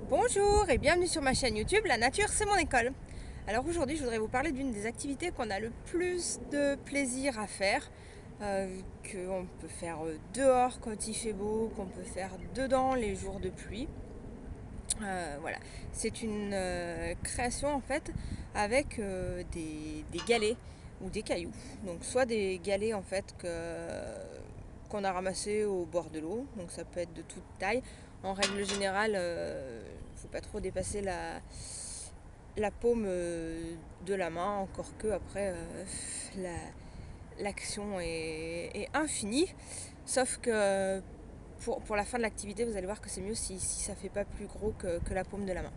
Bonjour et bienvenue sur ma chaîne YouTube La Nature c'est mon école. Alors aujourd'hui je voudrais vous parler d'une des activités qu'on a le plus de plaisir à faire, qu'on peut faire dehors quand il fait beau, qu'on peut faire dedans les jours de pluie. Voilà, c'est une création en fait avec des galets ou des cailloux. Donc soit des galets en fait qu'on a ramassés au bord de l'eau, donc ça peut être de toute taille. En règle générale, il ne faut pas trop dépasser la paume de la main, encore que après l'action est infinie. Sauf que pour la fin de l'activité, vous allez voir que c'est mieux si ça ne fait pas plus gros que la paume de la main.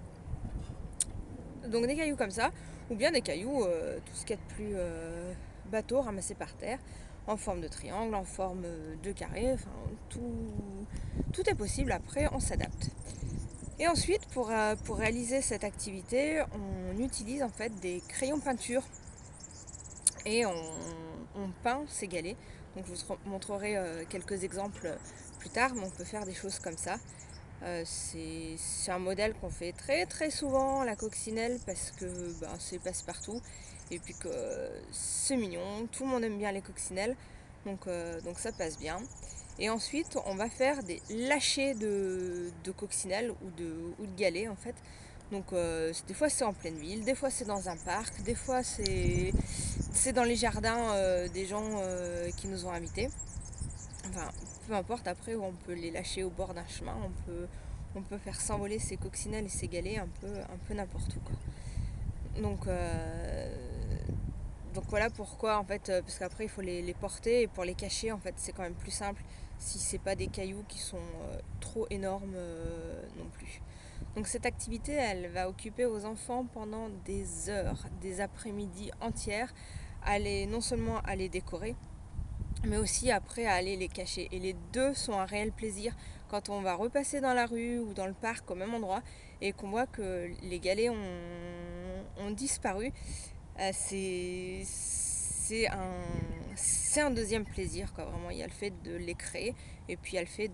Donc des cailloux comme ça, ou bien des cailloux, tout ce qu'il y a de plus bateau ramassé par terre, en forme de triangle, en forme de carré, enfin tout est possible, après on s'adapte. Et ensuite, pour réaliser cette activité, on utilise en fait des crayons peinture et on peint ces galets. Donc je vous montrerai quelques exemples plus tard, mais on peut faire des choses comme ça. C'est un modèle qu'on fait très très souvent, la coccinelle, parce que c'est passe-partout et puis que c'est mignon, tout le monde aime bien les coccinelles, donc ça passe bien. Et ensuite on va faire des lâchers de coccinelles ou de galets en fait. Donc des fois c'est en pleine ville, des fois c'est dans un parc, des fois c'est dans les jardins des gens qui nous ont invités. Enfin, peu importe, après on peut les lâcher au bord d'un chemin, on peut faire s'envoler ces coccinelles et ces galets un peu n'importe où, quoi. Donc, donc voilà pourquoi en fait, parce qu'après il faut les porter et pour les cacher en fait c'est quand même plus simple si c'est pas des cailloux qui sont trop énormes non plus. Donc cette activité elle va occuper aux enfants pendant des heures, des après-midi entières, non seulement à les décorer, mais aussi après à aller les cacher. Et les deux sont un réel plaisir quand on va repasser dans la rue ou dans le parc au même endroit et qu'on voit que les galets ont disparu. C'est un deuxième plaisir, quoi. Vraiment, il y a le fait de les créer et puis il y a le fait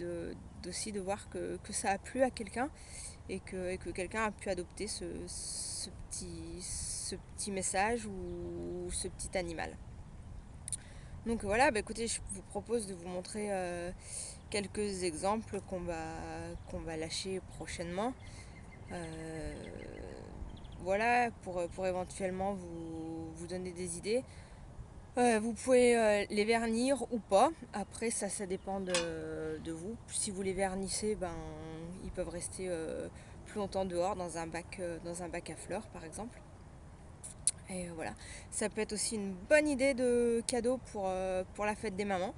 aussi de voir que ça a plu à quelqu'un et que quelqu'un a pu adopter ce petit message ou ce petit animal. Donc voilà, écoutez, je vous propose de vous montrer quelques exemples qu'on va lâcher prochainement. Euh, voilà, pour éventuellement vous donner des idées. Vous pouvez les vernir ou pas. Après, ça dépend de vous. Si vous les vernissez, ils peuvent rester plus longtemps dehors dans un bac à fleurs, par exemple. Et voilà, ça peut être aussi une bonne idée de cadeau pour la fête des mamans.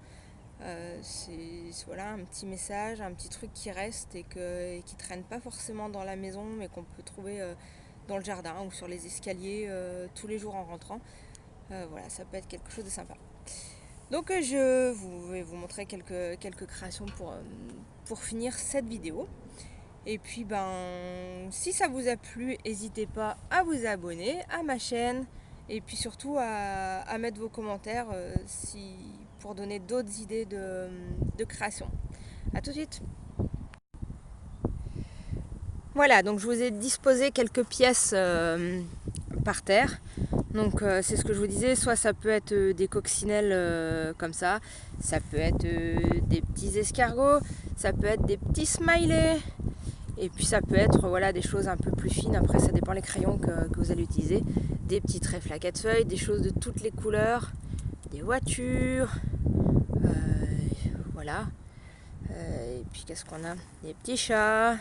C'est voilà, un petit message, un petit truc qui reste et qui traîne pas forcément dans la maison, mais qu'on peut trouver dans le jardin ou sur les escaliers tous les jours en rentrant. Voilà, ça peut être quelque chose de sympa. Donc vais vous montrer quelques créations pour finir cette vidéo. Et puis si ça vous a plu, n'hésitez pas à vous abonner à ma chaîne et puis surtout à mettre vos commentaires pour donner d'autres idées de création. A tout de suite. Voilà, donc je vous ai disposé quelques pièces par terre. Donc c'est ce que je vous disais, soit ça peut être des coccinelles comme ça peut être des petits escargots, ça peut être des petits smileys. Et puis ça peut être voilà, des choses un peu plus fines, après ça dépend les crayons que vous allez utiliser. Des petits traits à quatre feuilles, des choses de toutes les couleurs, des voitures, voilà. Et puis qu'est-ce qu'on a? Des petits chats.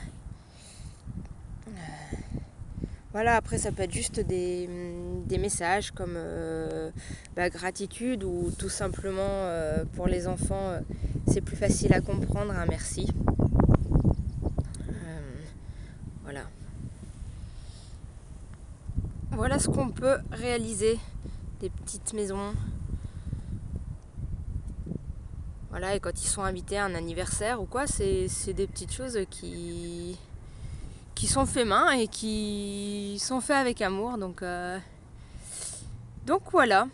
Voilà, après ça peut être juste des messages comme gratitude ou tout simplement pour les enfants, c'est plus facile à comprendre, un merci. Voilà. Voilà ce qu'on peut réaliser, des petites maisons. Voilà, et quand ils sont invités à un anniversaire ou quoi, c'est des petites choses qui sont fait main et qui sont faits avec amour. Donc voilà,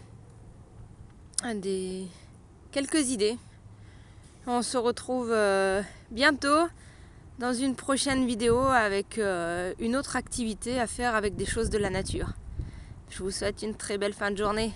quelques idées. On se retrouve bientôt dans une prochaine vidéo avec une autre activité à faire avec des choses de la nature. Je vous souhaite une très belle fin de journée.